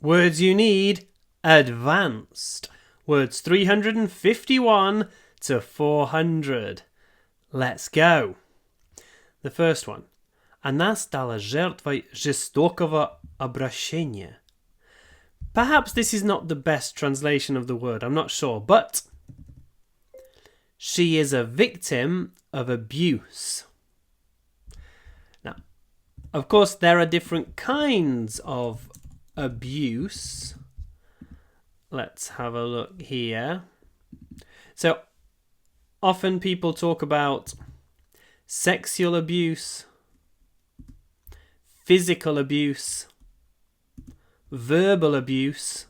Words you need, advanced. Words 351 to 400. Let's go. The first one. Она стала жертвой жестокого обращения. Perhaps this is not the best translation of the word, I'm not sure, but she is a victim of abuse. Now, of course, there are different kinds of abuse. Let's have a look here. So, often people talk about sexual abuse, physical abuse, verbal abuse,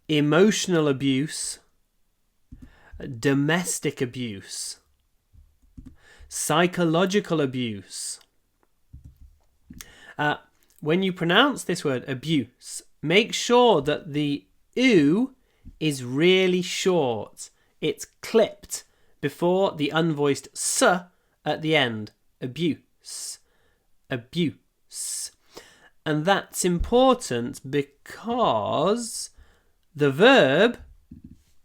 emotional abuse, domestic abuse, psychological abuse. When you pronounce this word abuse, make sure that the oo is really short. It's clipped before the unvoiced s at the end. Abuse. Abuse. And that's important because the verb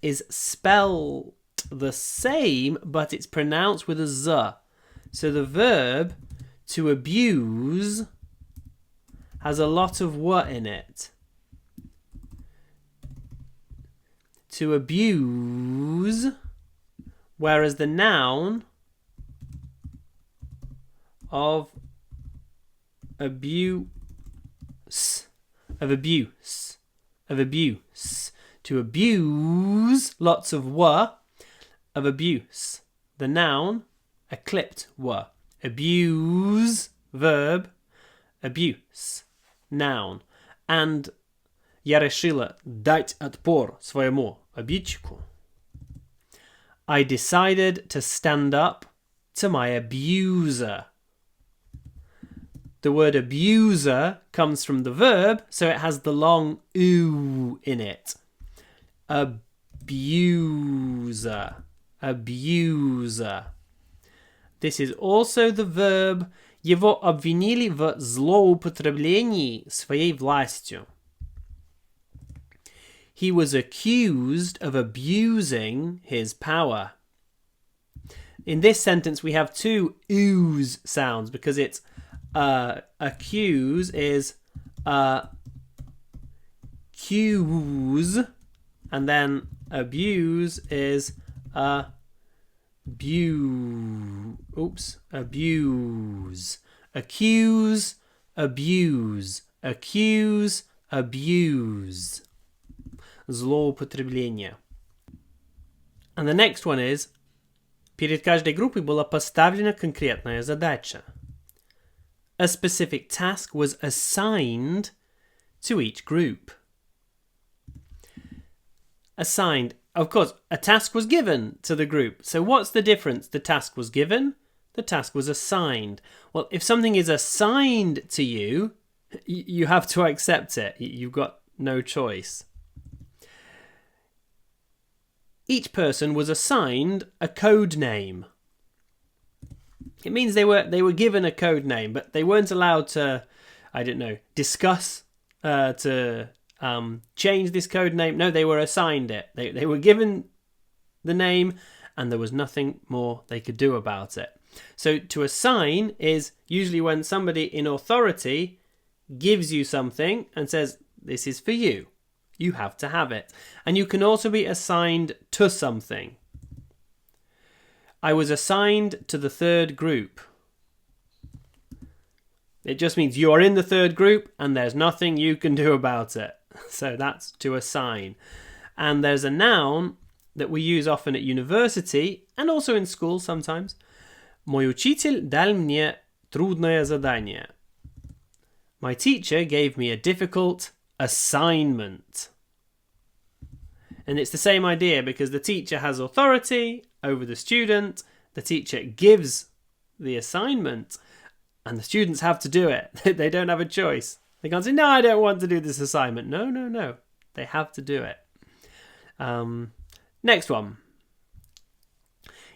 is spelled the same, but it's pronounced with a z. So the verb to abuse has a lot of what in it. To abuse, whereas the noun of abuse, to abuse, lots of were, of abuse. The noun, a clipped were. Abuse, verb, abuse, noun. And я решила дать отпор своему обидчику. I decided to stand up to my abuser. The word abuser comes from the verb, so it has the long oo in it. Abuser. Abuser. This is also the verb. Его обвинили в злоупотреблении своей властью. He was accused of abusing his power. In this sentence, we have two ooze sounds because it's accuse is accuse, and then abuse is abuse. Abuse. Accuse, abuse. Accuse, abuse. Злоупотребление. And the next one is перед каждой группой была поставлена конкретная задача. A specific task was assigned to each group. Assigned. Of course, a task was given to the group. So what's the difference? The task was given, the task was assigned. Well, if something is assigned to you, you have to accept it. You've got no choice. Each person was assigned a code name. It means they were given a code name, but they weren't allowed to, I don't know, discuss, to change this code name. No, they were assigned it. They were given the name, and there was nothing more they could do about it. So to assign is usually when somebody in authority gives you something and says, this is for you. You have to have it. And you can also be assigned to something. I was assigned to the third group. It just means you are in the third group and there's nothing you can do about it. So that's to assign. And there's a noun that we use often at university and also in school sometimes. Мой учитель дал мне трудное задание. My teacher gave me a difficult assignment. And it's the same idea because the teacher has authority over the student. The teacher gives the assignment and the students have to do it. They don't have a choice. They can't say, no, I don't want to do this assignment. No. They have to do it. Next one.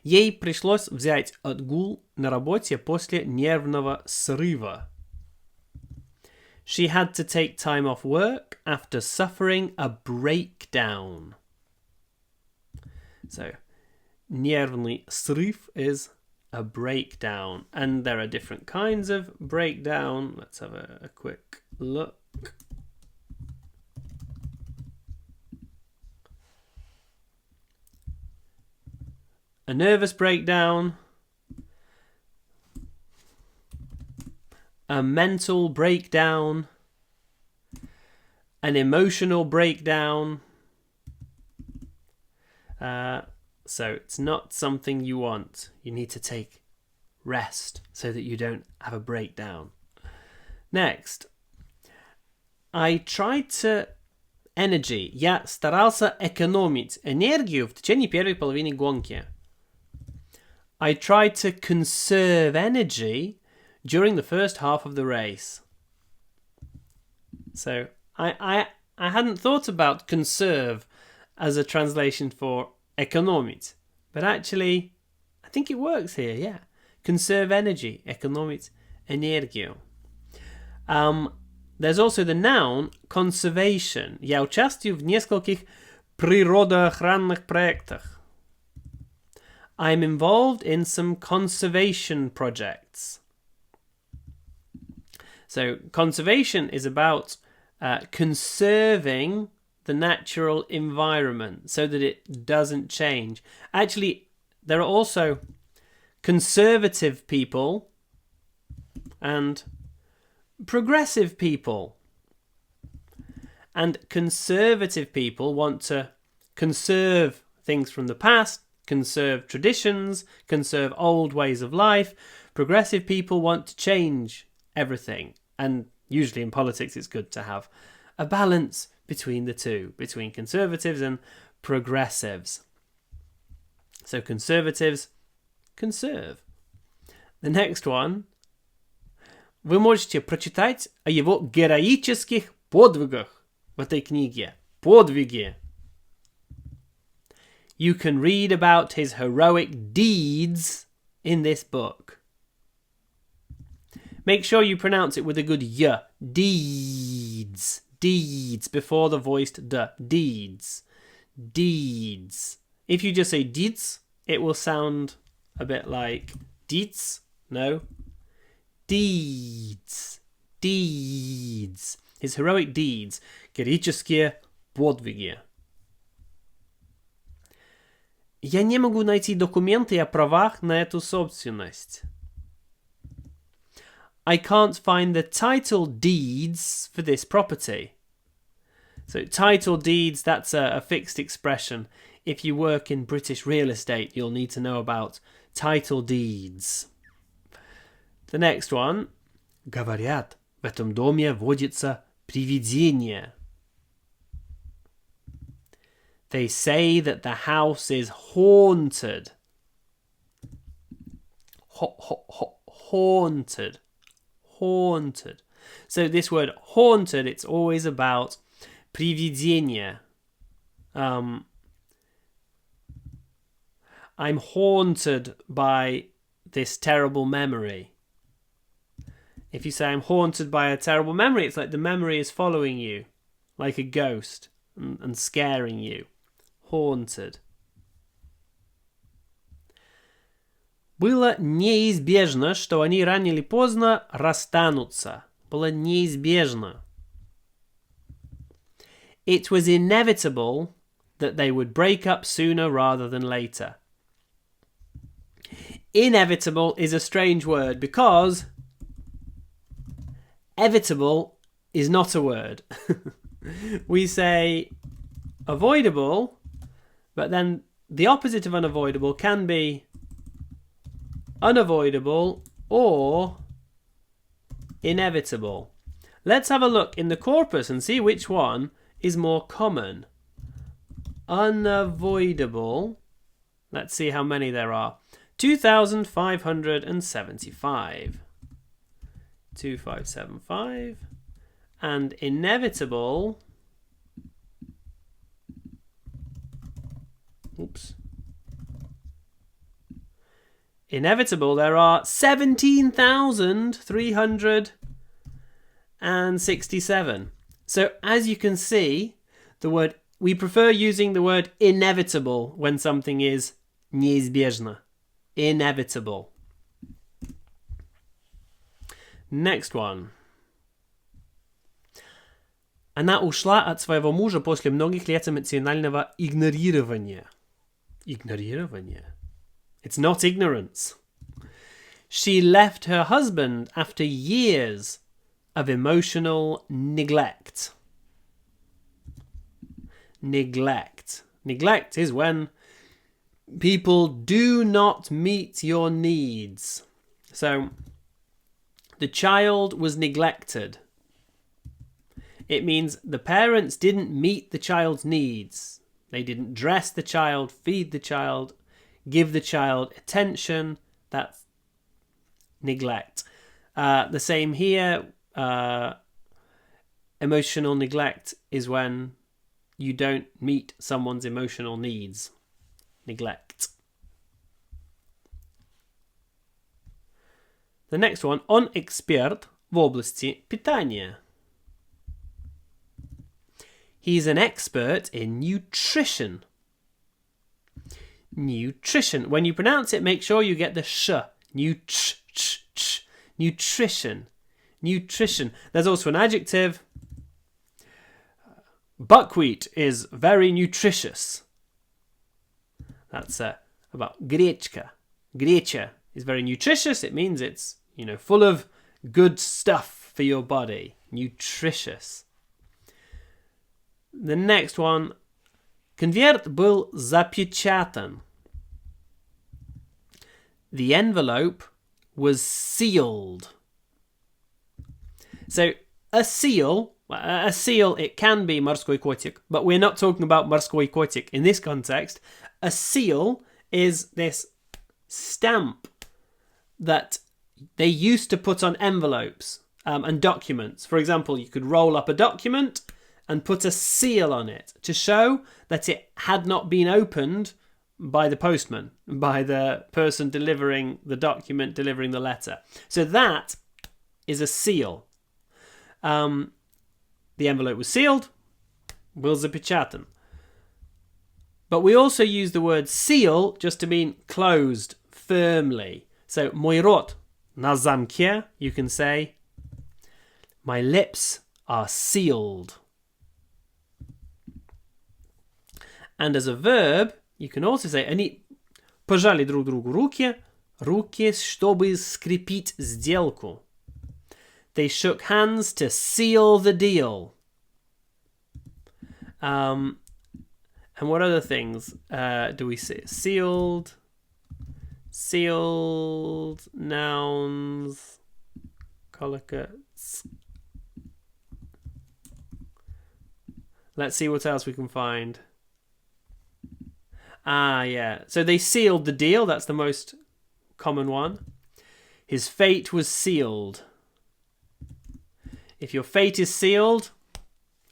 Ей пришлось взять отгул на работе после нервного срыва. She had to take time off work after suffering a breakdown. So, nervный срыв is a breakdown. And there are different kinds of breakdown. Let's have a quick look. A nervous breakdown, a mental breakdown, an emotional breakdown. So it's not something you want. You need to take rest so that you don't have a breakdown. Next, I tried to... Energy. Я старался экономить энергию в течение первой половины гонки. I tried to conserve energy during the first half of the race. So I hadn't thought about conserve as a translation for экономить, but actually I think it works here, yeah. Conserve energy, экономить энергию. There's also the noun conservation. Я участвую в нескольких природоохранных проектах. I'm involved in some conservation projects. So conservation is about conserving the natural environment so that it doesn't change. Actually, there are also conservative people and progressive people. And conservative people want to conserve things from the past, conserve traditions, conserve old ways of life. Progressive people want to change everything. And usually in politics it's good to have a balance between the two, between conservatives and progressives. So conservatives conserve. The next one. Вы можете прочитать о его героических подвигах в этой книге. Подвиги. You can read about his heroic deeds in this book. Make sure you pronounce it with a good y. Deeds. Deeds before the voiced d. Deeds. Deeds. If you just say deeds, it will sound a bit like deeds. No. Deeds. Deeds. His heroic deeds. Героические подвиги. Я не могу найти документы о правах на эту собственность. I can't find the title deeds for this property. So title deeds, that's a fixed expression. If you work in British real estate, you'll need to know about title deeds. The next one. Говорят, в этом доме водится привидение. They say that the house is haunted. Haunted. Haunted. So this word haunted, it's always about привидение. I'm haunted by this terrible memory. If you say I'm haunted by a terrible memory, it's like the memory is following you, like a ghost, and scaring you. Haunted. Было неизбежно, что они рано или поздно расстанутся. Было неизбежно. It was inevitable that they would break up sooner rather than later. Inevitable is a strange word because evitable is not a word. We say avoidable, but then the opposite of unavoidable can be unavoidable or inevitable. Let's have a look in the corpus and see which one is more common. Unavoidable. Let's see how many there are. 2,575. 2,575. And inevitable. Oops. Inevitable, there are 17,300 and 67. So as you can see, we prefer using the word inevitable when something is неизбежно. Inevitable. Next one. Она ушла от своего мужа после многих лет эмоционального игнорирования. Игнорирование. It's not ignorance. She left her husband after years of emotional neglect. Neglect. Neglect is when people do not meet your needs. So, the child was neglected. It means the parents didn't meet the child's needs. They didn't dress the child, feed the child, give the child attention. That's neglect. The same here. Emotional neglect is when you don't meet someone's emotional needs. Neglect. The next one. Он эксперт в области питания. He's an expert in nutrition. Nutrition. When you pronounce it, make sure you get the sh. Nutrition. Nutrition. There's also an adjective. Buckwheat is very nutritious. That's about гречка. Греча is very nutritious. It means it's, full of good stuff for your body. Nutritious. The next one. Конверт был запечатан. The envelope was sealed. So, a seal, it can be морской котик, but we're not talking about морской котик in this context. A seal is this stamp that they used to put on envelopes and documents. For example, you could roll up a document and put a seal on it to show that it had not been opened by the postman, by the person delivering the document, delivering the letter. So that is a seal. The envelope was sealed, был запечатан. But we also use the word seal just to mean closed firmly. So, мой рот на замке, you can say, my lips are sealed. And as a verb, you can also say, они пожали друг другу руки, чтобы скрепить сделку. They shook hands to seal the deal. And what other things do we say? Sealed, nouns, collocates. Let's see what else we can find. Yeah. So they sealed the deal. That's the most common one. His fate was sealed. If your fate is sealed,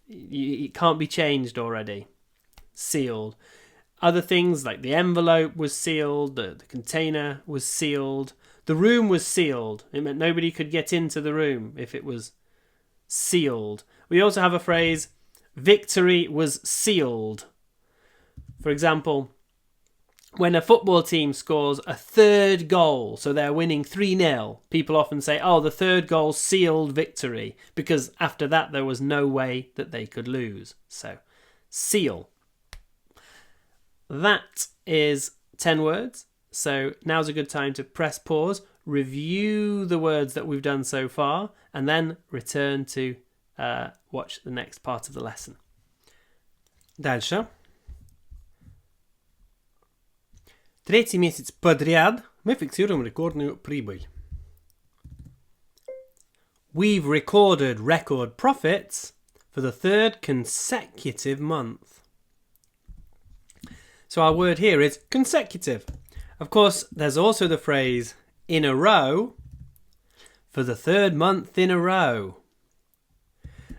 it can't be changed already. Sealed. Other things like the envelope was sealed, the container was sealed, the room was sealed. It meant nobody could get into the room if it was sealed. We also have a phrase, victory was sealed. For example, when a football team scores a third goal, so they're winning 3-0, people often say, the third goal sealed victory, because after that there was no way that they could lose. So, seal. That is 10 words. So now's a good time to press pause, review the words that we've done so far, and then return to watch the next part of the lesson. Дальше. Третий месяц подряд мы фиксируем рекордную прибыль. We've recorded record profits for the third consecutive month. So our word here is consecutive. Of course, there's also the phrase in a row for the third month in a row.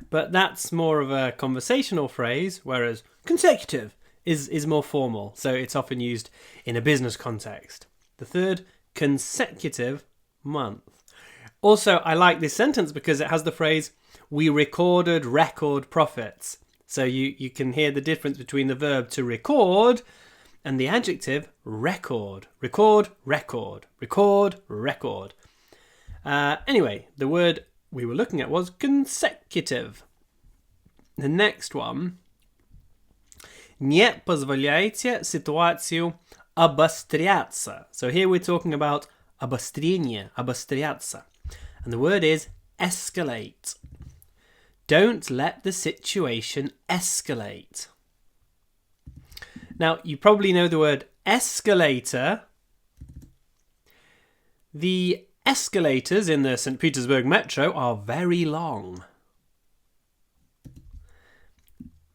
But that's more of a conversational phrase, whereas consecutive is more formal. So it's often used in a business context. The third consecutive month. Also, I like this sentence because it has the phrase, we recorded record profits. So you can hear the difference between the verb to record and the adjective record. Record, record, record, record. Anyway, the word we were looking at was consecutive. The next one. Не позволяйте ситуацию обостряться. So here we're talking about обострение, обостряться. And the word is escalate. Don't let the situation escalate. Now, you probably know the word escalator. The escalators in the St. Petersburg metro are very long.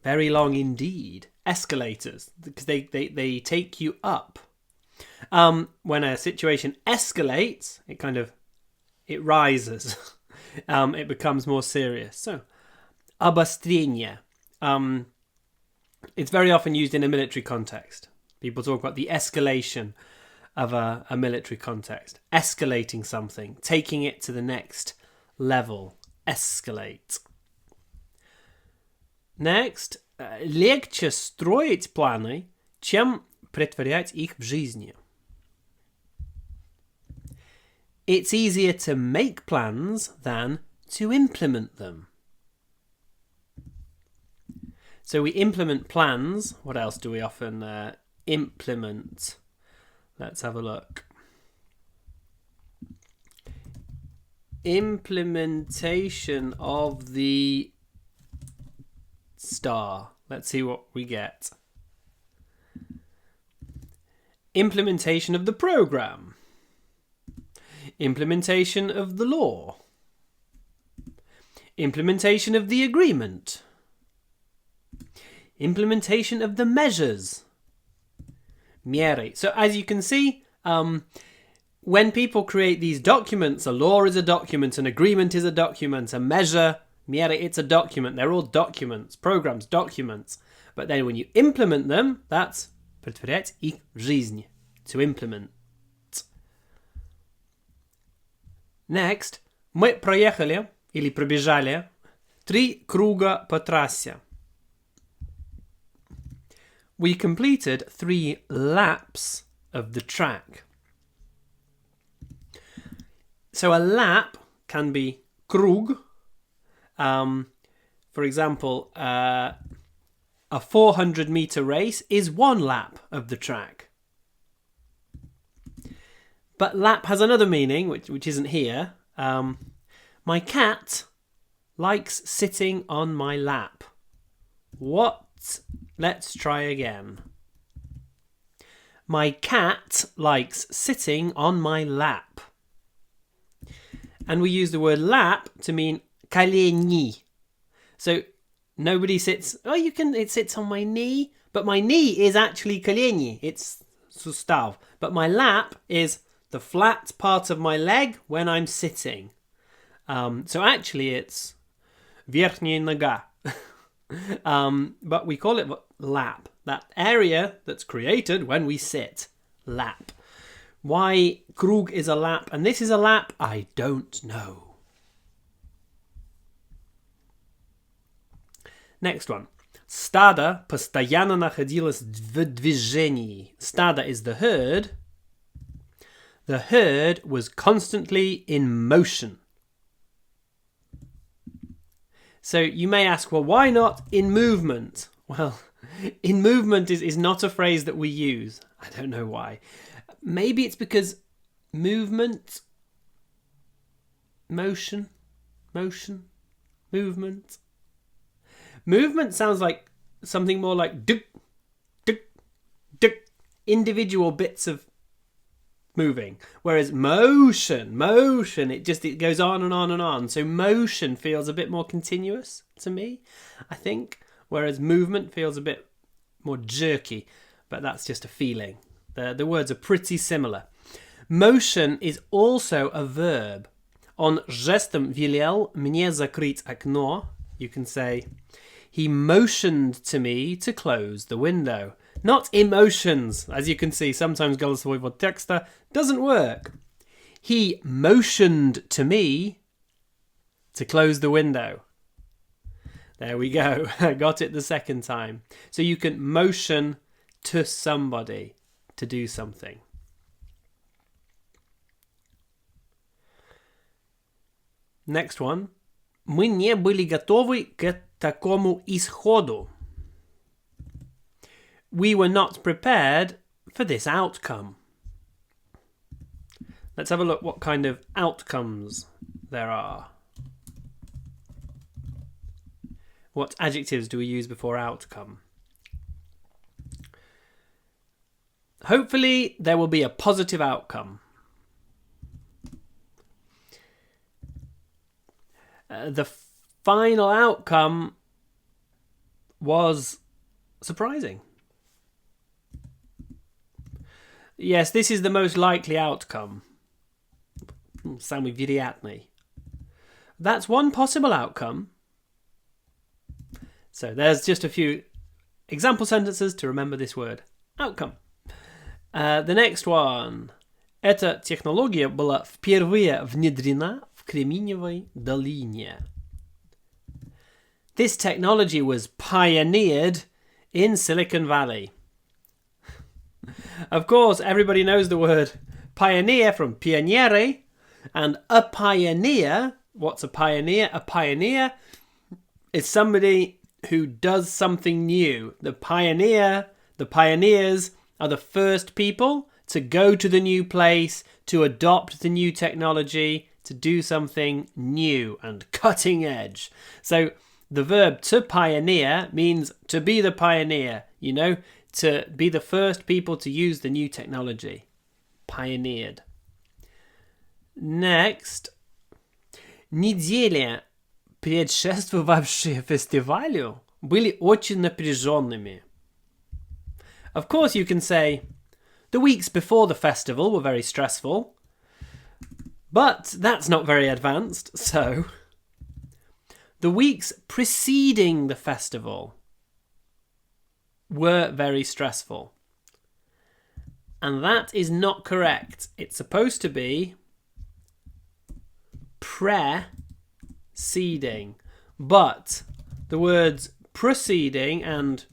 Very long indeed. Escalators, because they take you up. When a situation escalates, it rises. It becomes more serious. So, обострение. It's very often used in a military context. People talk about the escalation of a military context. Escalating something, taking it to the next level. Escalate. Next, легче строить планы, чем претворять их в жизнь. It's easier to make plans than to implement them. So we implement plans. What else do we often implement? Let's have a look. Implementation of the star. Let's see what we get. Implementation of the program. Implementation of the law. Implementation of the agreement. Implementation of the measures. Меры. So as you can see, when people create these documents, a law is a document, an agreement is a document, a measure, меры, it's a document. They're all documents, programs, documents. But then when you implement them, that's претворять их в жизнь. To implement. Next, мы проехали или пробежали 3 круга по трассе. We completed 3 laps of the track. So a lap can be круг. For example, a 400-meter race is 1 lap of the track. But lap has another meaning, which isn't here. My cat likes sitting on my lap. What? Let's try again. My cat likes sitting on my lap. And we use the word lap to mean колени. So nobody sits... it sits on my knee. But my knee is actually колени. It's сустав. But my lap is the flat part of my leg when I'm sitting. So actually it's верхняя нога. But we call it lap. That area that's created when we sit. Lap. Why круг is a lap and this is a lap, I don't know. Next one. Стадо постоянно находилось в движении. Стадо is the herd. The herd was constantly in motion. So you may ask, well, why not in movement? Well, in movement is not a phrase that we use. I don't know why. Maybe it's because movement, motion, movement. Movement sounds like something more like duk, duk, duk, individual bits of moving. Whereas motion, it goes on and on and on. So motion feels a bit more continuous to me, I think. Whereas movement feels a bit more jerky. But that's just a feeling. The words are pretty similar. Motion is also a verb. Он жестом велел мне закрыть окно. You can say, he motioned to me to close the window. Not emotions. As you can see, sometimes голосовой ввод текста doesn't work. He motioned to me to close the window. There we go. Got it the second time. So you can motion to somebody to do something. Next one. Мы не были готовы к такому исходу. We were not prepared for this outcome. Let's have a look what kind of outcomes there are. What adjectives do we use before outcome? Hopefully there will be a positive outcome. The final outcome was surprising. Yes, this is the most likely outcome. Samый вероятный. That's one possible outcome. So there's just a few example sentences to remember this word. Outcome. The next one. Эта технология была впервые внедрена в Кремниевой долине. This technology was pioneered in Silicon Valley. Of course, everybody knows the word pioneer from pioniere, and a pioneer. What's a pioneer? A pioneer is somebody who does something new. The pioneers are the first people to go to the new place, to adopt the new technology, to do something new and cutting edge. So the verb to pioneer means to be the pioneer, you know, to be the first people to use the new technology. Pioneered. Next. Недели, предшествовавшие фестивалю, были очень напряженными. Of course you can say, the weeks before the festival were very stressful, but that's not very advanced, so the weeks preceding the festival were very stressful. And that is not correct. It's supposed to be preceding, but the words proceeding and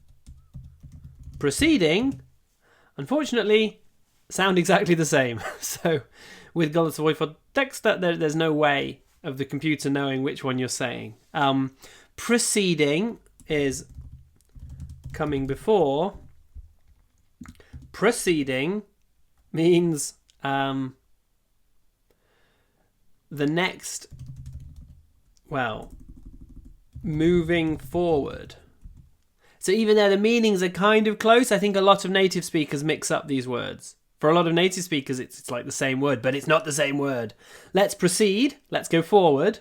proceeding, unfortunately, sound exactly the same. So with голосовой подтекст, there's no way of the computer knowing which one you're saying. Preceding is coming before. Proceeding means the next, well, moving forward. So even there, the meanings are kind of close. I think a lot of native speakers mix up these words. For a lot of native speakers, it's like the same word, but it's not the same word. Let's proceed. Let's go forward.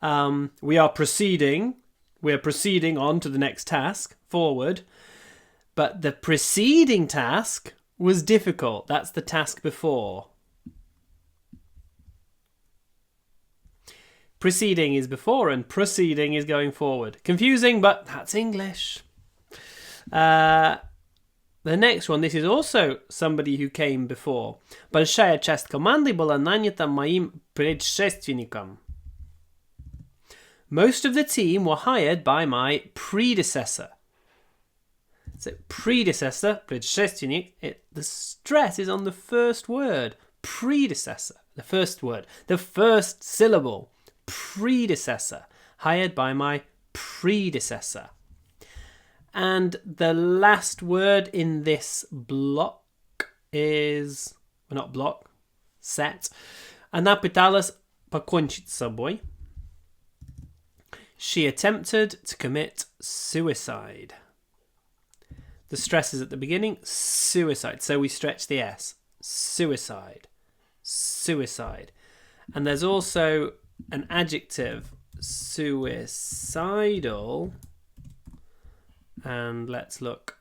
We are proceeding. We're proceeding on to the next task, forward. But the preceding task was difficult. That's the task before. Preceding is before and proceeding is going forward. Confusing, but that's English. The next one, this is also somebody who came before. Большая часть команды была нанята моим предшественником. Most of the team were hired by my predecessor. So predecessor, предшественник, the stress is on the first word. Predecessor, the first word, the first syllable. Predecessor, hired by my predecessor. And the last word in this block is, well, not block, set. Она пыталась покончить с собой. She attempted to commit suicide. The stress is at the beginning, suicide. So we stretch the S. Suicide. Suicide. And there's also an adjective, suicidal. And let's look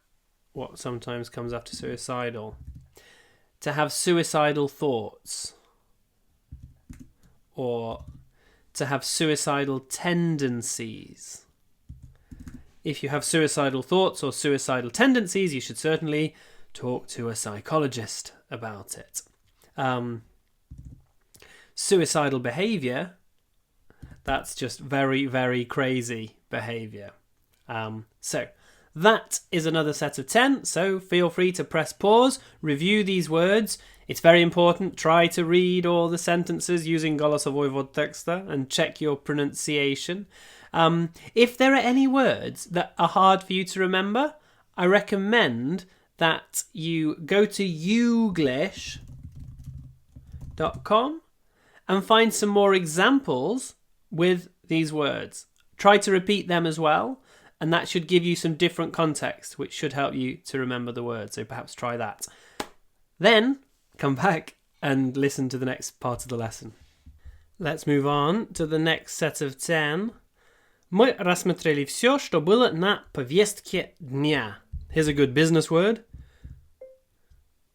what sometimes comes after suicidal. To have suicidal thoughts. Or to have suicidal tendencies. If you have suicidal thoughts or suicidal tendencies, you should certainly talk to a psychologist about it. Suicidal behavior, that's just very, very crazy. behaviour. So that is another set of 10, so feel free to press pause, review these words. It's very important. Try to read all the sentences using głosowy wywód tekstu and check your pronunciation. If there are any words that are hard for you to remember, I recommend that you go to youglish.com and find some more examples with these words. Try to repeat them as well, and that should give you some different context, which should help you to remember the words. So perhaps try that. Then come back and listen to the next part of the lesson. Let's move on to the next set of 10. Мы рассмотрели все, что было на повестке дня. Here's a good business word.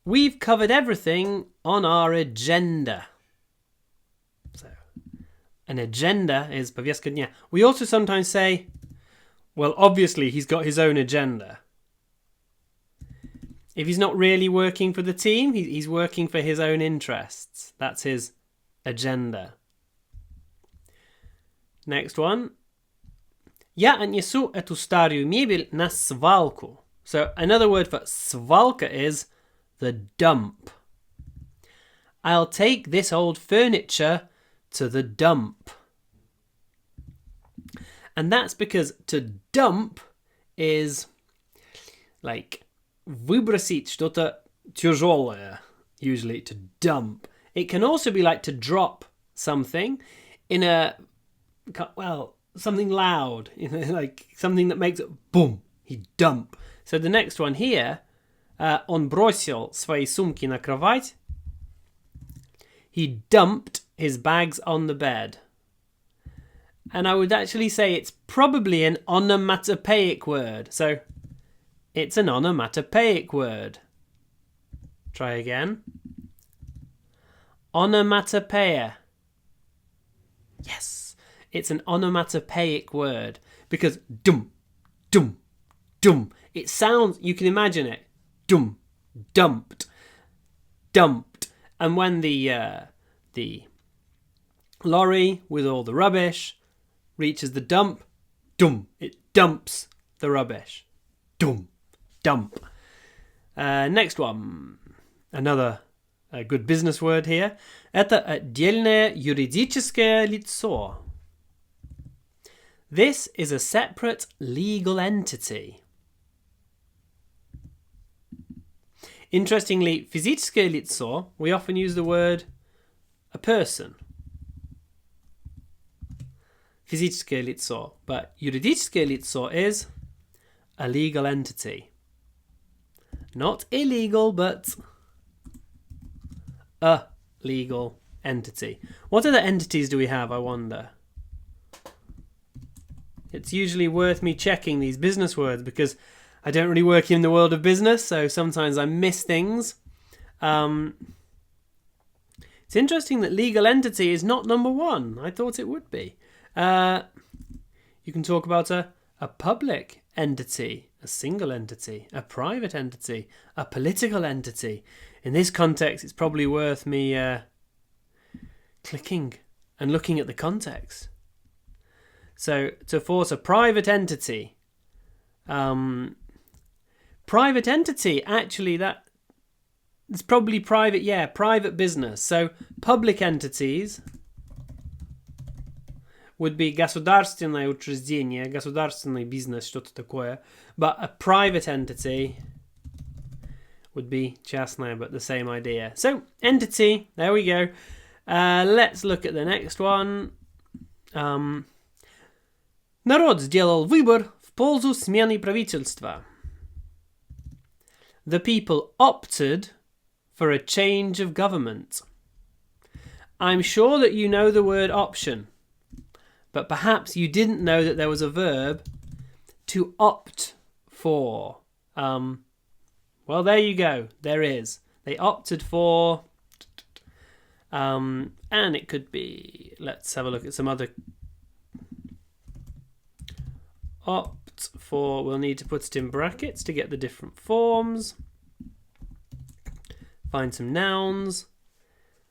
We've covered everything on our agenda. So, an agenda is повестка дня. We also sometimes say, well, obviously he's got his own agenda. If he's not really working for the team, he's working for his own interests. That's his agenda. Next one. Я отнесу эту старую мебель на свалку. So another word for свалка is the dump. I'll take this old furniture to the dump. And that's because to dump is like выбросить что-то тяжелое, usually to dump. It can also be like to drop something in a, well, something loud, like something that makes it boom, he dump. So the next one here, он бросил свои сумки на кровать. He dumped his bags on the bed. And I would actually say it's probably an onomatopoeic word. So it's an onomatopoeic word. Try again. Onomatopoeia. Yes, it's an onomatopoeic word because dum, dum, dum. It sounds, you can imagine it. Dum, dumped, dumped. And when the lorry with all the rubbish reaches the dump, dum, it dumps the rubbish. Dum, dump. Next one. Another good business word here. Это отдельное юридическое лицо. This is a separate legal entity. Interestingly, физическое лицо, we often use the word a person. Физическое лицо. But юридическое лицо is a legal entity. Not illegal, but a legal entity. What other entities do we have, I wonder? It's usually worth me checking these business words because I don't really work in the world of business, so sometimes I miss things. It's interesting that legal entity is not number one. I thought it would be. You can talk about a public entity, a single entity, a private entity, a political entity. In this context, it's probably worth me clicking and looking at the context. So, to force a private entity, private entity, actually, it's probably private, private business. So, public entities would be государственное учреждение, государственный бизнес, что-то такое. But a private entity would be частное, but the same idea. So, entity, there we go. Let's look at the next one. Народ сделал выбор в пользу смены правительства. The people opted for a change of government. I'm sure that you know the word option, but perhaps you didn't know that there was a verb to opt for. Well, there you go. There is. They opted for... and it could be... Let's have a look at some other... Opt for... We'll need to put it in brackets to get the different forms. Find some nouns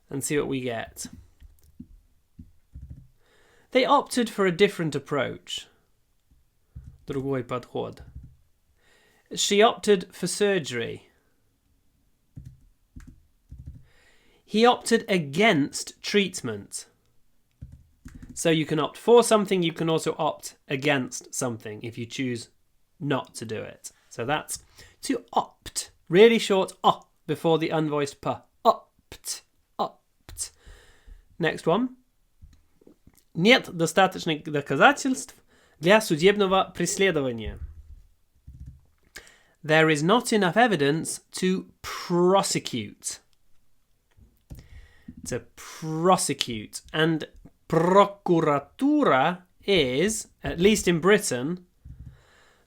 and see what we get. They opted for a different approach. Другой подход. She opted for surgery. He opted against treatment. So you can opt for something, you can also opt against something if you choose not to do it. So that's to opt. Really short o before the unvoiced p. Opt. Opt. Next one. Нет достаточных доказательств для судебного преследования. There is not enough evidence to prosecute. To prosecute. And procuratura is, at least in Britain,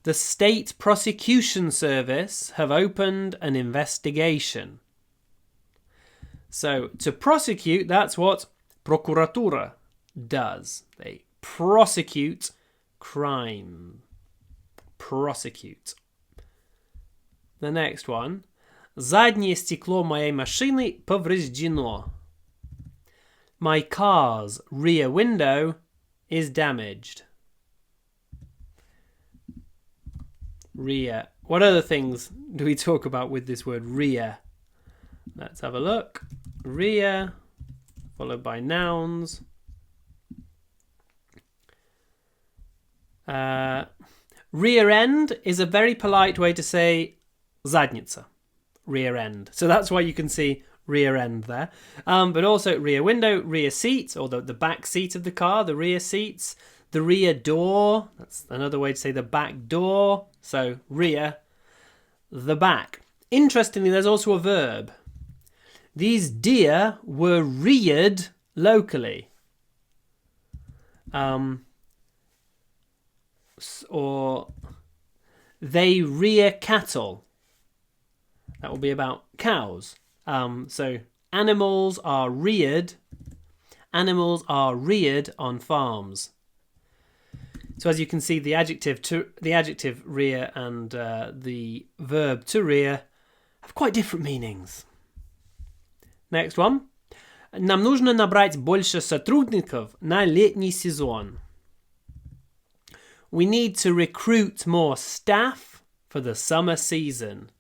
the state prosecution service have opened an investigation. So, to prosecute, that's what procuratura does. They prosecute crime. Prosecute. The next one. Заднее стекло моей машины повреждено. My car's rear window is damaged. Rear. What other things do we talk about with this word rear? Let's have a look. Rear, followed by nouns. Rear end is a very polite way to say задница. Rear end. So that's why you can see rear end there. But also rear window, rear seat, or the back seat of the car, the rear seats, the rear door. That's another way to say the back door. So rear, the back. Interestingly, there's also a verb. These deer were reared locally. Or they rear cattle. That will be about cows. So animals are reared. Animals are reared on farms. So as you can see, the adjective rear and the verb to rear have quite different meanings. Next one. Нам нужно набрать больше сотрудников на летний сезон. We need to recruit more staff for the summer season.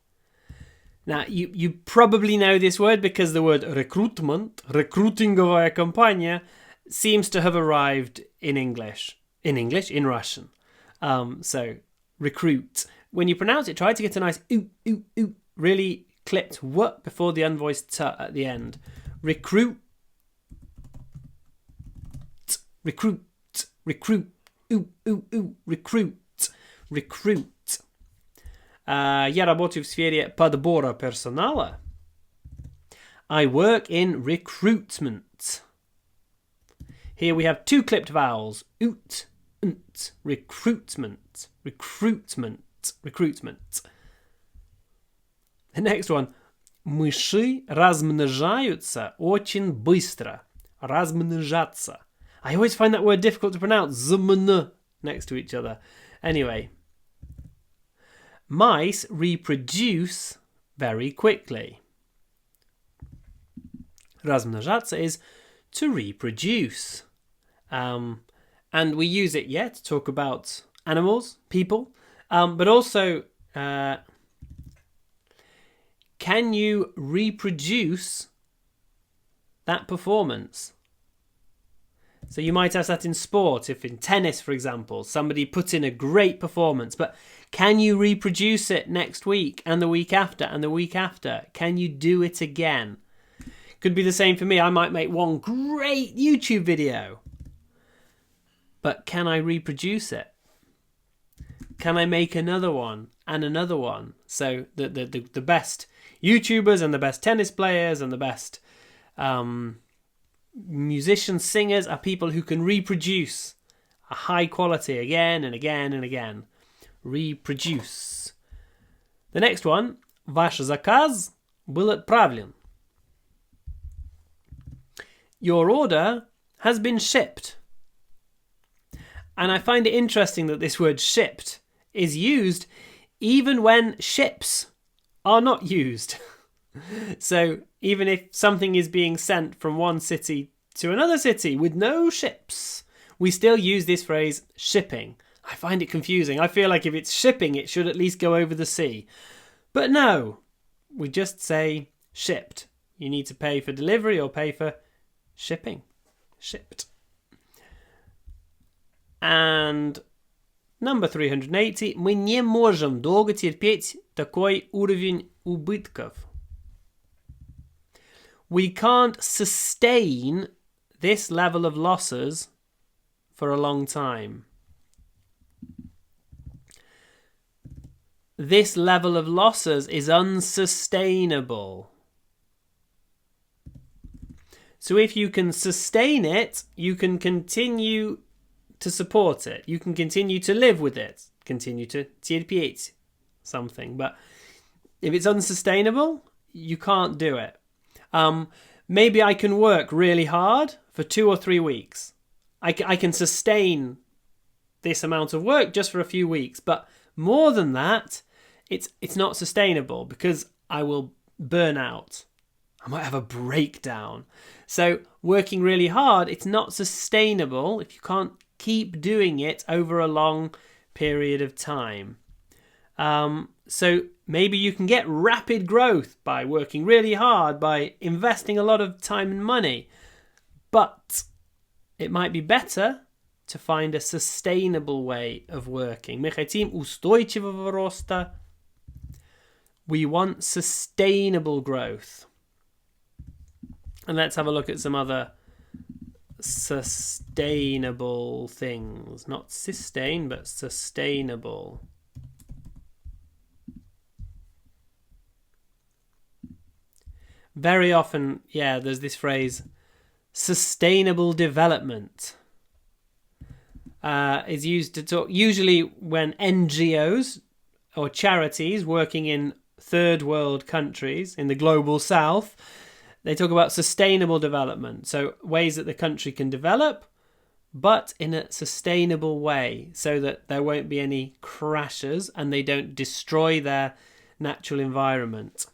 Now, you probably know this word because the word recruitment, rekrutingovая компания, seems to have arrived in English. In Russian. So, recruit. When you pronounce it, try to get a nice oo, really clipped w before the unvoiced t at the end. Recruit. Recruit. Recruit. Recruit. Recruit. Я работаю в сфере подбора персонала. I work in recruitment. Here we have two clipped vowels. Ut, unt. Recruitment. Recruitment. Recruitment. The next one. Мыши размножаются очень быстро. Размножаться. I always find that word difficult to pronounce. Zmn next to each other. Anyway. Mice reproduce very quickly. Размножаться is to reproduce. And we use it to talk about animals, people. But also, can you reproduce that performance? So you might ask that in sport, if in tennis, for example, somebody put in a great performance, but can you reproduce it next week and the week after and the week after? Can you do it again? Could be the same for me. I might make one great YouTube video, but can I reproduce it? Can I make another one and another one? So the best YouTubers and the best tennis players and the best musicians, singers are people who can reproduce a high quality again and again and again. Reproduce. The next one. Ваш заказ был отправлен. Your order has been shipped. And I find it interesting that this word shipped is used even when ships are not used. So even if something is being sent from one city to another city with no ships, we still use this phrase shipping. I find it confusing. I feel like if it's shipping, it should at least go over the sea. But no, we just say shipped. You need to pay for delivery or pay for shipping. Shipped. And number 380. Мы не можем долго терпеть такой уровень убытков. We can't sustain this level of losses for a long time. This level of losses is unsustainable. So if you can sustain it, you can continue to support it. You can continue to live with it. Continue to терпеть something. But if it's unsustainable, you can't do it. Maybe I can work really hard for 2 or 3 weeks. I can sustain this amount of work just for a few weeks. But more than that, it's not sustainable because I will burn out. I might have a breakdown. So working really hard, it's not sustainable if you can't keep doing it over a long period of time. So maybe you can get rapid growth by working really hard, by investing a lot of time and money. But it might be better to find a sustainable way of working. Мы хотим устойчивого роста. We want sustainable growth. And let's have a look at some other sustainable things. Not sustain, but sustainable. Very often, there's this phrase, sustainable development. Is used to talk, usually when NGOs or charities working in third world countries in the global south, they talk about sustainable development. So ways that the country can develop, but in a sustainable way so that there won't be any crashes and they don't destroy their natural environment.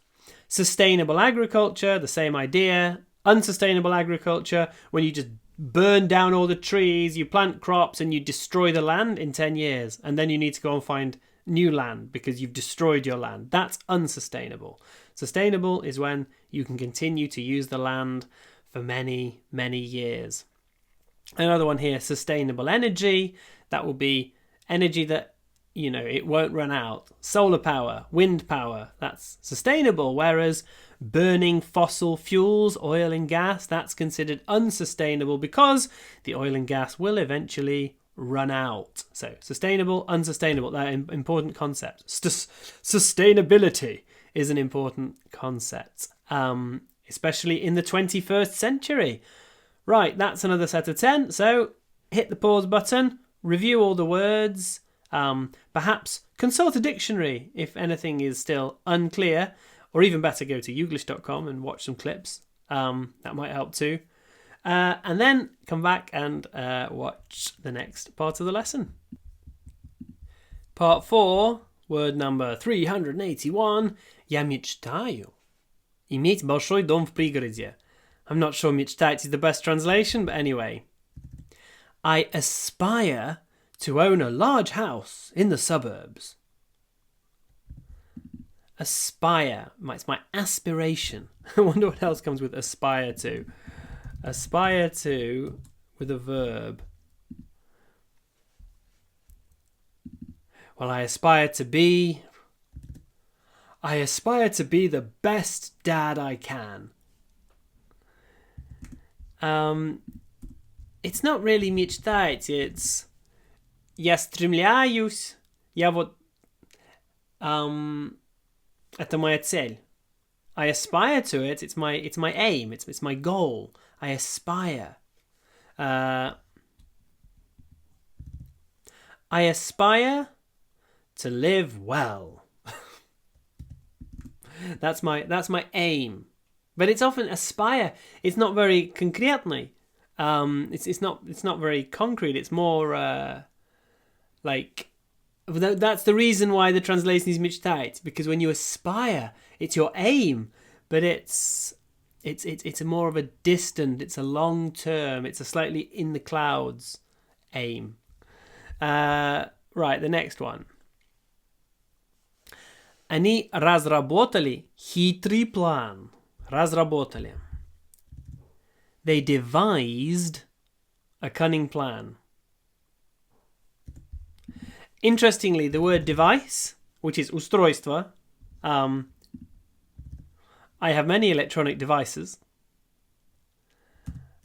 Sustainable agriculture, the same idea. Unsustainable agriculture, when you just burn down all the trees, you plant crops and you destroy the land in 10 years. And then you need to go and find new land because you've destroyed your land. That's unsustainable. Sustainable is when you can continue to use the land for many, many years. Another one here, sustainable energy. That will be energy that, it won't run out. Solar power, wind power, that's sustainable. Whereas burning fossil fuels, oil and gas, that's considered unsustainable because the oil and gas will eventually run out. So sustainable, unsustainable, they're important concepts. Sustainability is an important concept, especially in the 21st century. Right, that's another set of 10. So hit the pause button, review all the words, perhaps consult a dictionary if anything is still unclear, or even better, go to youglish.com and watch some clips. That might help too. And then come back and watch the next part of the lesson. Part 4, word number 381. Я мечтаю иметь большой дом в пригороде. I'm not sure мечтать is the best translation, but anyway. I aspire to own a large house in the suburbs. Aspire. It's my aspiration. I wonder what else comes with aspire to. Aspire to with a verb. Well, I aspire to be the best dad I can. It's not really мечтать, it's я стремляюсь, это моя цель. I aspire to it, it's my aim, it's my goal. I aspire. I aspire to live well. That's my aim. But it's often aspire. It's not very concretely. It's not very concrete. It's more like that's the reason why the translation is мечтать, because when you aspire, it's your aim, but it's a more of a distant, it's a long term, it's a slightly in the clouds aim. Right, the next one. Они разработали хитрый план. Разработали. They devised a cunning plan. Interestingly, the word device, which is устройство, I have many electronic devices.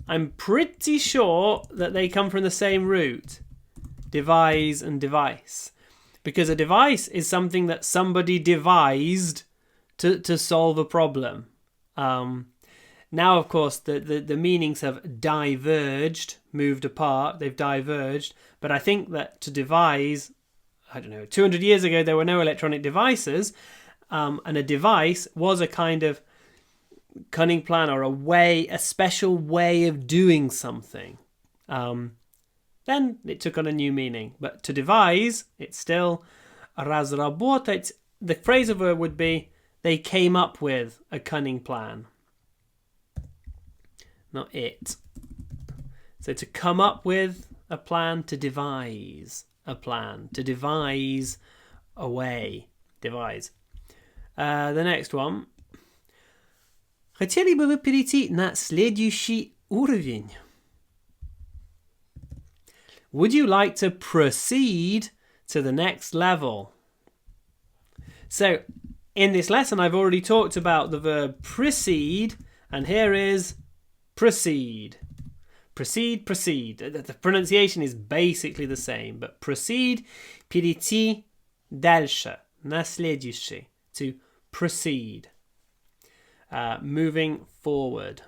I'm pretty sure that they come from the same root, devise and device. Because a device is something that somebody devised to solve a problem. Now, of course, the meanings have diverged, moved apart, they've diverged. But I think that to devise, 200 years ago, there were no electronic devices. And a device was a kind of cunning plan or a special way of doing something. Then it took on a new meaning. But to devise, it's still разработать. The phrasal verb would be they came up with a cunning plan. Not it. So to come up with a plan, to devise a plan, to devise a way. Devise. The next one. Хотели бы вы перейти на следующий уровень? Would you like to proceed to the next level? So, in this lesson, I've already talked about the verb precede, and here is proceed. Proceed, proceed. The pronunciation is basically the same, but proceed, перейти дальше, на следующий, to proceed. Moving forward.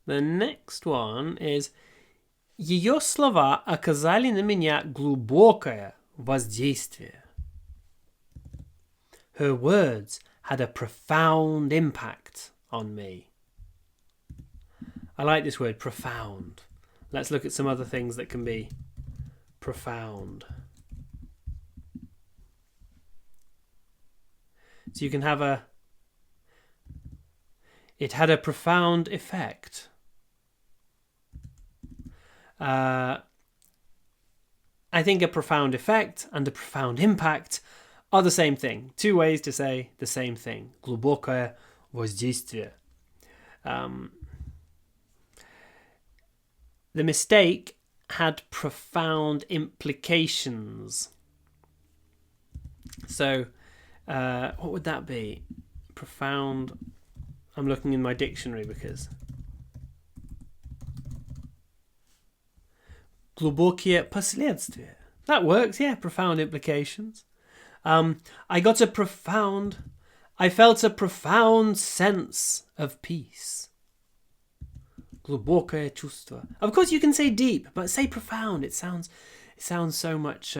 The next one is ее слова оказали на меня глубокое воздействие. Her words had a profound impact on me. I like this word, profound. Let's look at some other things that can be profound. So you can have it had a profound effect. I think a profound effect and a profound impact are the same thing. Two ways to say the same thing. Глубокое воздействие. The mistake had profound implications. So, what would that be? Profound. I'm looking in my dictionary because глубокие последствия. That works, yeah, profound implications. I felt a profound sense of peace. Глубокое чувство. Of course you can say deep, but say profound. It sounds so much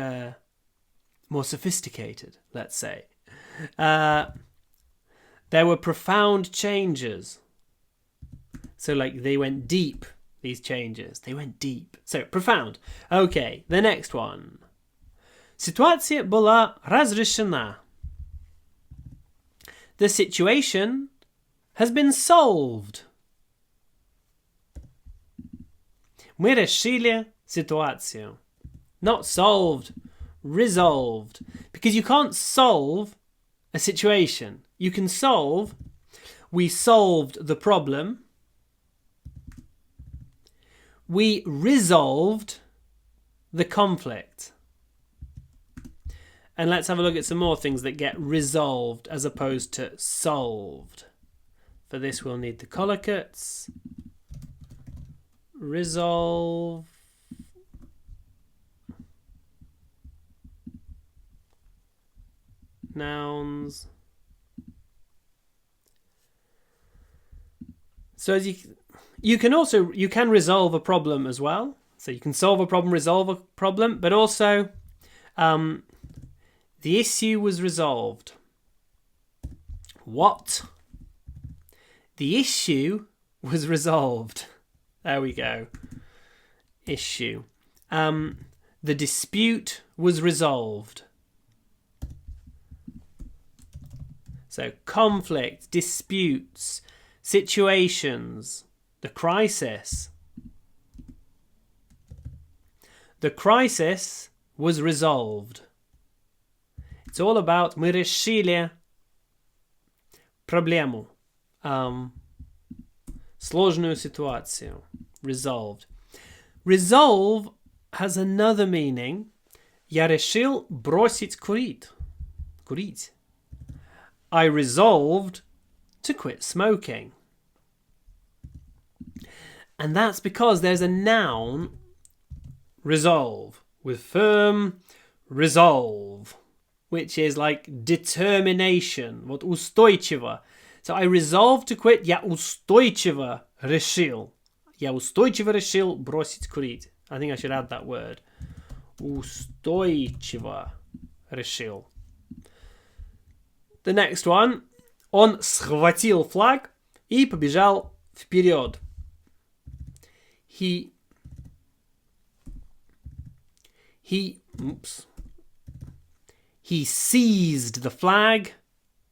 more sophisticated, let's say. There were profound changes. So like they went deep, these changes. They went deep. So profound. Okay, the next one. Ситуация была разрешена. The situation has been solved. Мы решили ситуацию. Not solved, resolved. Because you can't solve a situation. You can solve. We solved the problem. We resolved the conflict. And let's have a look at some more things that get resolved as opposed to solved. For this we'll need the collocates. Resolve. Nouns. So as you can resolve a problem as well. So you can solve a problem, resolve a problem, but also the issue was resolved. What? The issue was resolved. There we go. Issue. The dispute was resolved. So conflict, disputes, situations, the crisis. The crisis was resolved. It's all about мы решили проблему, сложную ситуацию. Resolved. Resolve has another meaning. Я решил бросить курить. Курить. I resolved to quit smoking. And that's because there's a noun, resolve, with firm resolve, which is like determination, вот устойчиво. So I resolved to quit, я устойчиво решил. Я устойчиво решил бросить курить. I think I should add that word. Устойчиво решил. The next one. Он схватил флаг и побежал вперед. He seized the flag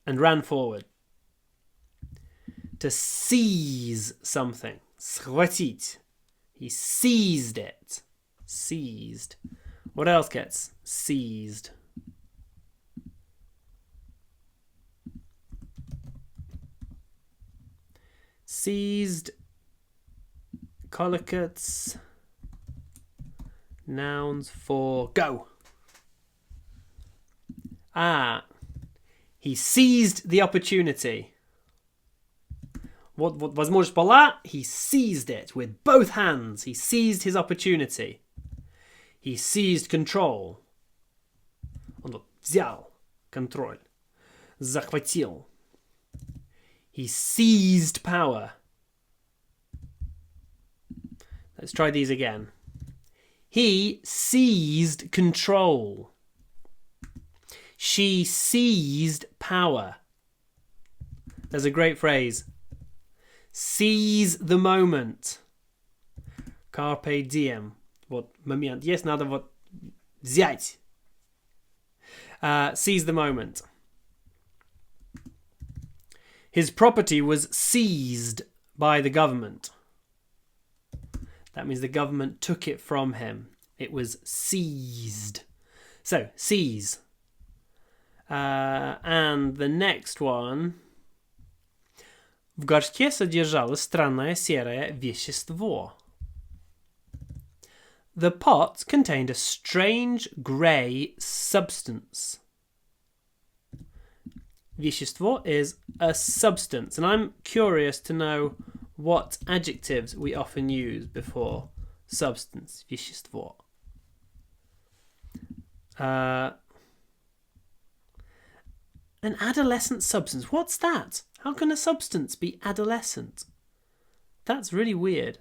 and ran forward. To seize something. Схватить. He seized it. Seized. What else gets seized? Seized. Collocates. Nouns for go. He seized the opportunity. What возможность была? He seized it with both hands. He seized his opportunity. He seized control. Он взял контроль. Захватил. He seized power. Let's try these again. He seized control. She seized power. There's a great phrase. Seize the moment. Carpe diem. Вот момент есть, надо вот взять. Seize the moment. His property was seized by the government. That means the government took it from him. It was seized. So, seize. And the next one. В горшке содержалось странное серое вещество. The pot contained a strange grey substance. Вещество is a substance. And I'm curious to know what adjectives we often use before substance. Вещество. An adolescent substance. What's that? How can a substance be adolescent? That's really weird.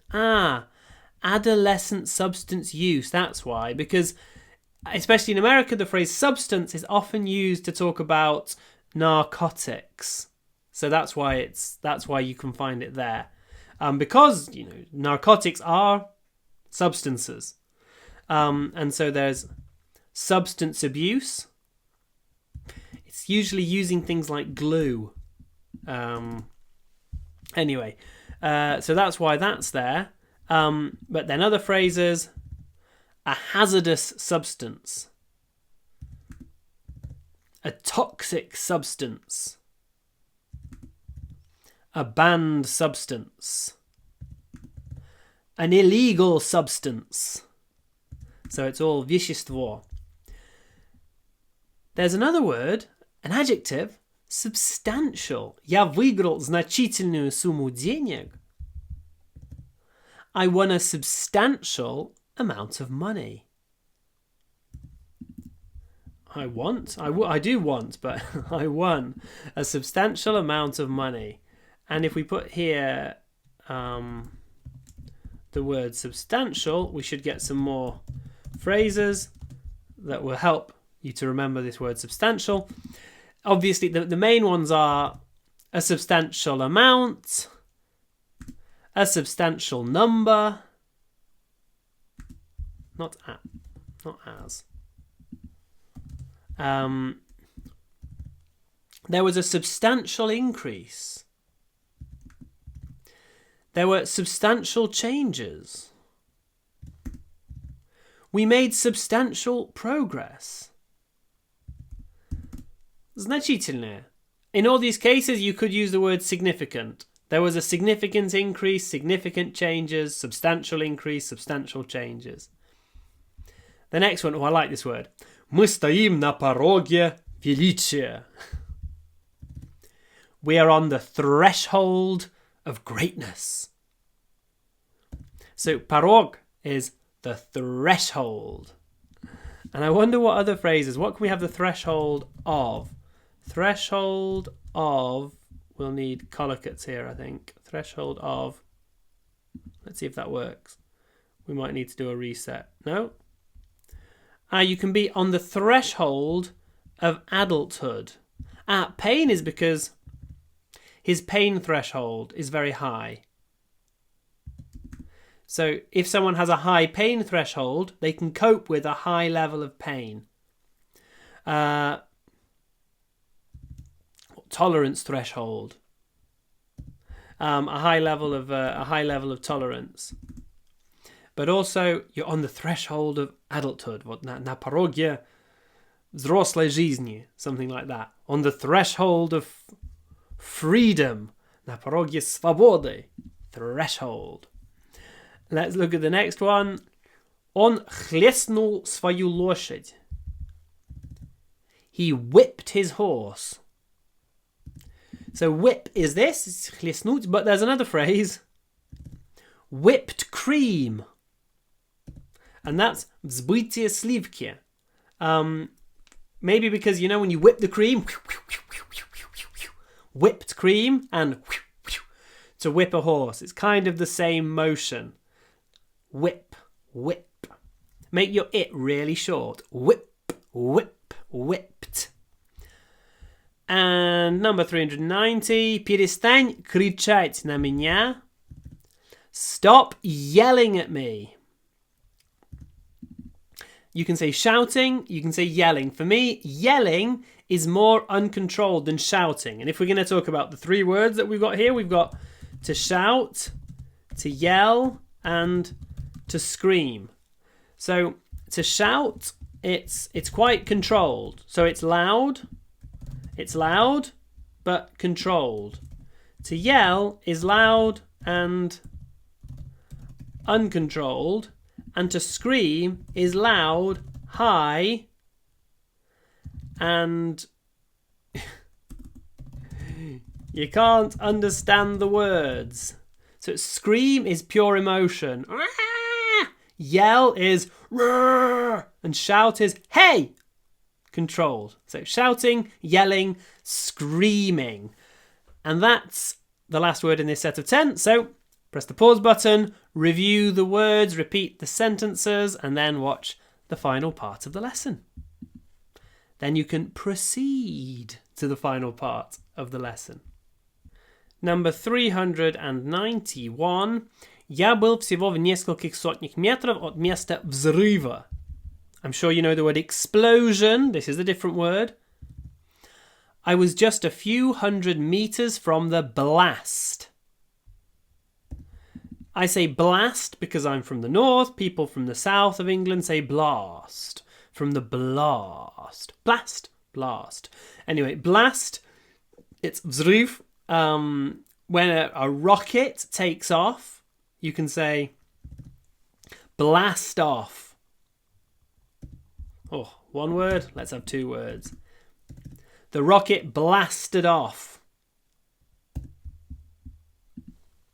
Adolescent substance use. That's why. Because, especially in America, the phrase substance is often used to talk about narcotics. So that's why you can find it there. Because, narcotics are substances. And so there's substance abuse. It's usually using things like glue. Anyway, so that's why that's there. But then other phrases, a hazardous substance, a toxic substance, a banned substance, an illegal substance. So it's all вещество. There's another word, an adjective, substantial. Я выиграл значительную сумму денег. I won a substantial amount of money. I do want, but I won a substantial amount of money. And if we put here the word substantial, we should get some more phrases that will help you to remember this word substantial. Obviously, the main ones are a substantial amount, a substantial number, not as. There was a substantial increase. There were substantial changes. We made substantial progress. Значительное. In all these cases, you could use the word significant. There was a significant increase, significant changes, substantial increase, substantial changes. The next one, I like this word. Мы стоим на пороге величия. We are on the threshold of greatness. So, порог is the threshold. And I wonder what other phrases, what can we have the threshold of? Threshold of, we'll need collocates here, I think. Threshold of, let's see if that works. We might need to do a reset. No? You can be on the threshold of adulthood. Pain is because his pain threshold is very high. So if someone has a high pain threshold, they can cope with a high level of pain. Tolerance threshold. A high level of tolerance. But also, you're on the threshold of adulthood. На пороге взрослой жизни. Something like that. On the threshold of freedom. На пороге свободы. Threshold. Let's look at the next one. Он хлестнул свою лошадь. He whipped his horse. So whip is this, it's хлестнуть, but there's another phrase. Whipped cream. And that's взбытие сливки. Maybe because, you know, when you whip the cream, whipped cream, and to whip a horse. It's kind of the same motion. Whip, whip. Make your it really short. Whip, whip, whipped. And number 390. Перестань кричать на меня. Stop yelling at me. You can say shouting, you can say yelling. For me, yelling is more uncontrolled than shouting. And if we're going to talk about the three words that we've got here, we've got to shout, to yell, and to scream. So to shout, it's quite controlled. So it's loud, but controlled. To yell is loud and uncontrolled, and to scream is loud, high, and you can't understand the words. So scream is pure emotion. Yell is and shout is hey, controlled. So shouting, yelling, screaming. And that's the last word in this set of 10. So press the pause button, review the words, repeat the sentences, and then watch the final part of the lesson. Then you can proceed to the final part of the lesson. Number 391. Я был всего в нескольких сотнях метров от места взрыва. I'm sure you know the word explosion. This is a different word. I was just a few hundred meters from the blast. I say blast because I'm from the north. People from the south of England say blast. From the blast. Blast. Blast. Anyway, blast, it's взрыв. When a rocket takes off, you can say blast off. Oh, one word? Let's have two words. The rocket blasted off.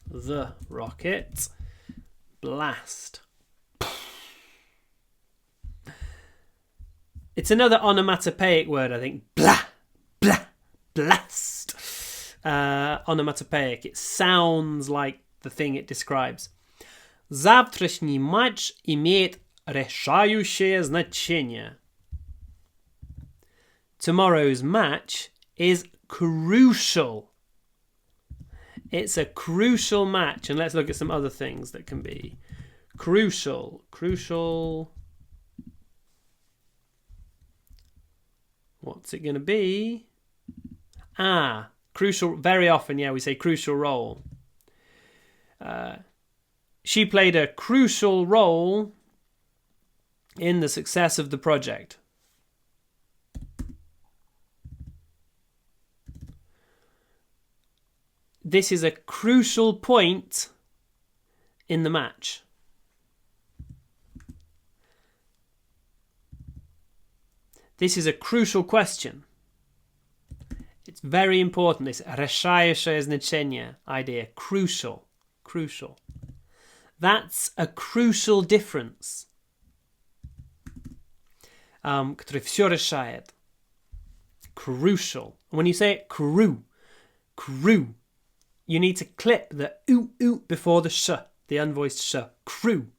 The rocket blast. It's another onomatopoeic word, I think. Blah, blah, blast. Onomatopoeic. It sounds like the thing it describes. Завтрашний матч имеет решающее значение. Tomorrow's match is crucial. It's a crucial match. And let's look at some other things that can be crucial. Crucial. What's it going to be? Crucial. Very often, we say crucial role. She played a crucial role in the success of the project. This is a crucial point in the match. This is a crucial question. It's very important, this решающее значение idea. Crucial. Crucial. That's a crucial difference. Который все решает. Crucial. When you say it, crew, you need to clip the oo before the sh, the unvoiced sh. Crew.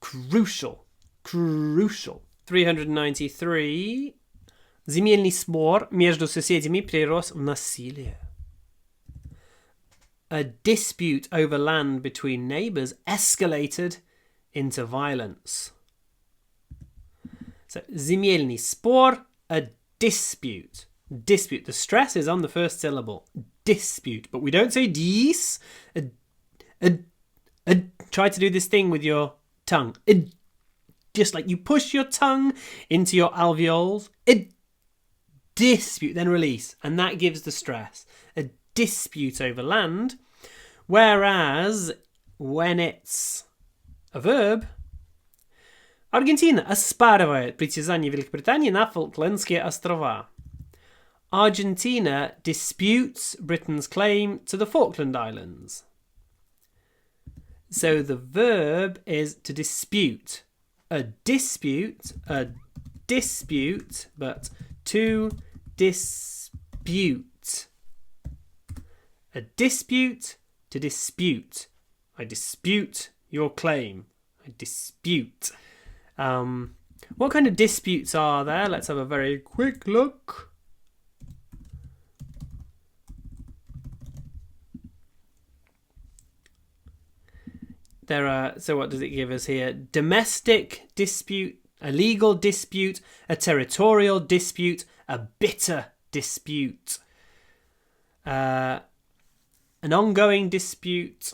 Crucial. 393. Земельный спор между соседями перерос в насилие. A dispute over land between neighbours escalated into violence. So, земельный спор, a dispute. Dispute. The stress is on the first syllable. Dispute. But we don't say dies. Try to do this thing with your tongue. Just like you push your tongue into your alveoles. Dispute. Then release. And that gives the stress. A dispute over land. Whereas when it's a verb, Аргентина оспаривает притязание Великобритании на Фолклендские острова. Argentina disputes Britain's claim to the Falkland Islands. So the verb is to dispute. A dispute, but to dispute. A dispute, to dispute. I dispute your claim. I dispute. What kind of disputes are there? Let's have a very quick look. There are, so what does it give us here? Domestic dispute, a legal dispute, a territorial dispute, a bitter dispute, an ongoing dispute,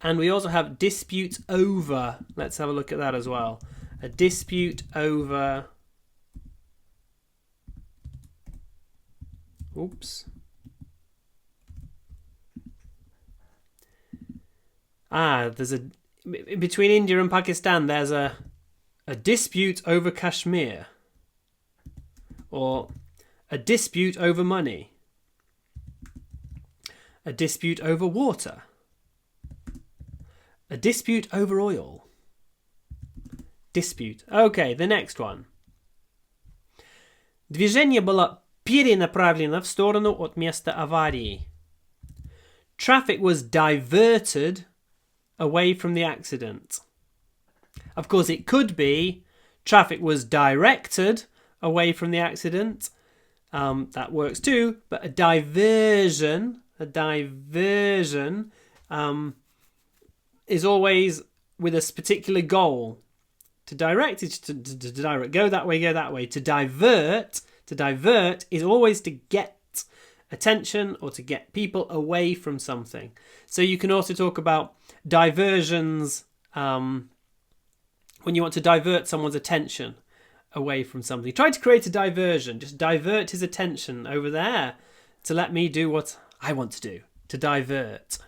and we also have dispute over. Let's have a look at that as well. A dispute over... Oops. There's a... Between India and Pakistan, there's a dispute over Kashmir. Or a dispute over money. A dispute over water. A dispute over oil. Dispute. Okay, the next one. Движение было перенаправлено в сторону от места аварии. Traffic was diverted away from the accident. Of course, it could be traffic was directed away from the accident. That works too. But a diversion is always with a particular goal. To direct is to direct. Go that way, go that way. To divert is always to get attention or to get people away from something. So you can also talk about diversions when you want to divert someone's attention away from something. Try to create a diversion. Just divert his attention over there to let me do what I want to do. To divert.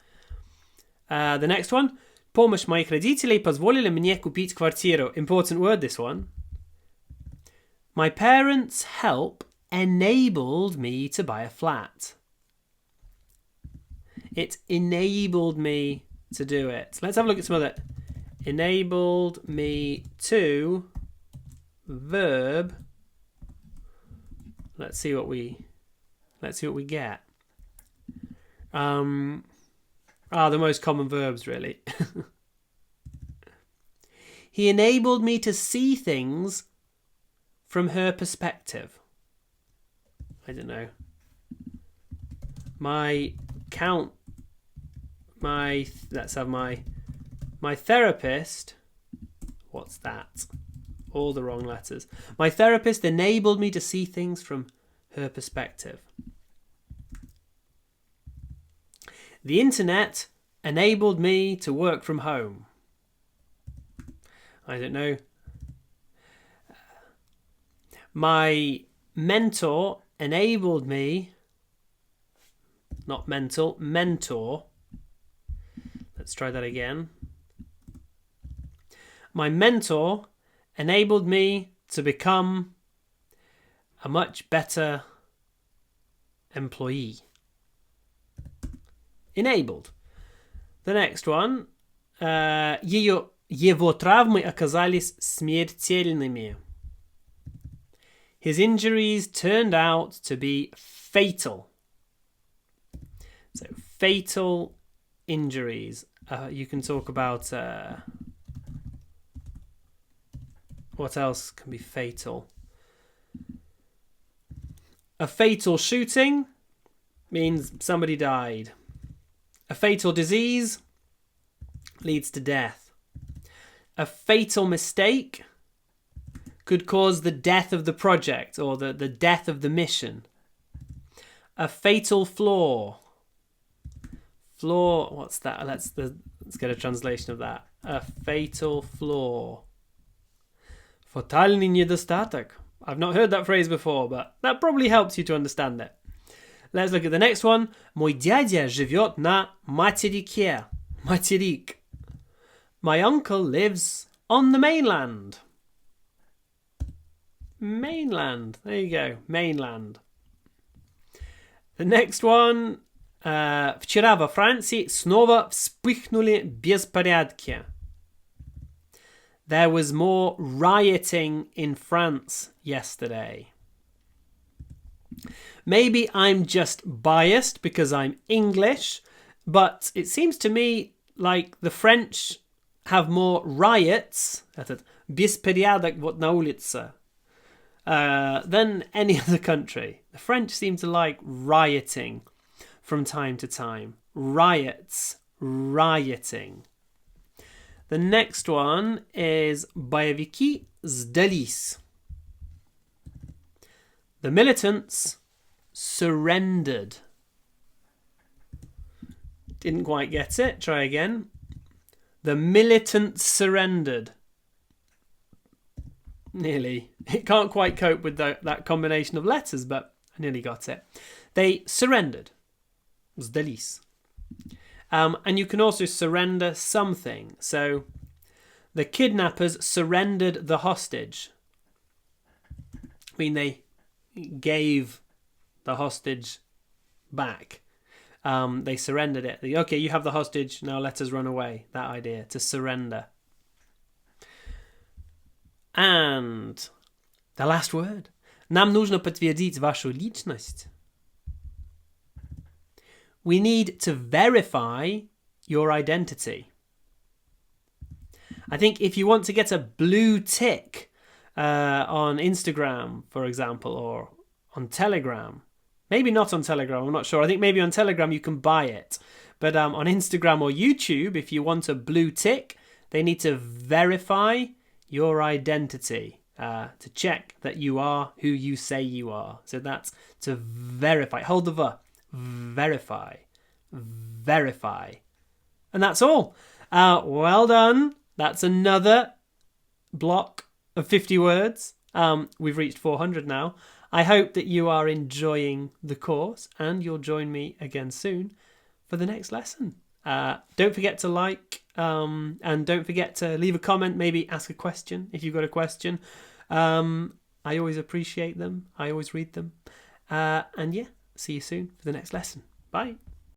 The next one. Помощь моих родителей позволила мне купить квартиру. Important word, this one. My parents' help enabled me to buy a flat. It enabled me to do it. Let's have a look at some other. Enabled me to verb. Let's see what we get. The most common verbs, really. He enabled me to see things from her perspective. I don't know. Let's have my therapist. What's that? All the wrong letters. My therapist enabled me to see things from her perspective. The internet enabled me to work from home. I don't know. My mentor enabled me, not mental, mentor. Let's try that again. My mentor enabled me to become a much better employee. Enabled. The next one. Его травмы оказались смертельными. His injuries turned out to be fatal. So, fatal injuries. You can talk about what else can be fatal. A fatal shooting means somebody died. A fatal disease leads to death. A fatal mistake could cause the death of the project or the death of the mission. A fatal flaw. Flaw, what's that? Let's get a translation of that. A fatal flaw. Fatalny недостаток. I've not heard that phrase before, but that probably helps you to understand it. Let's look at the next one. Мой дядя живет на материке. Материк. My uncle lives on the mainland. Mainland. There you go. Mainland. The next one. Вчера во Франции снова вспыхнули беспорядки. There was more rioting in France yesterday. Maybe I'm just biased because I'm English, but it seems to me like the French have more riots, беспорядок вот на улице, than any other country. The French seem to like rioting from time to time. Riots, rioting. The next one is боевики сдались. The militants surrendered. Didn't quite get it. Try again. The militants surrendered. Nearly. It can't quite cope with that combination of letters, but I nearly got it. They surrendered. Сдались. And you can also surrender something. So, the kidnappers surrendered the hostage. I mean, they gave the hostage back. They surrendered it. Okay, you have the hostage, now let us run away. That idea, to surrender. And the last word. Нам нужно подтвердить вашу личность. We need to verify your identity. I think if you want to get a blue tick on Instagram, for example, or on Telegram, maybe not on Telegram, I'm not sure. I think maybe on Telegram you can buy it. But on Instagram or YouTube, if you want a blue tick, they need to verify your identity to check that you are who you say you are. So that's to verify. Hold the ver. Verify. Verify. And that's all. Well done. That's another block of 50 words. We've reached 400 now. I hope that you are enjoying the course and you'll join me again soon for the next lesson. Don't forget to like and don't forget to leave a comment, maybe ask a question if you've got a question. I always appreciate them. I always read them. And yeah, see you soon for the next lesson. Bye.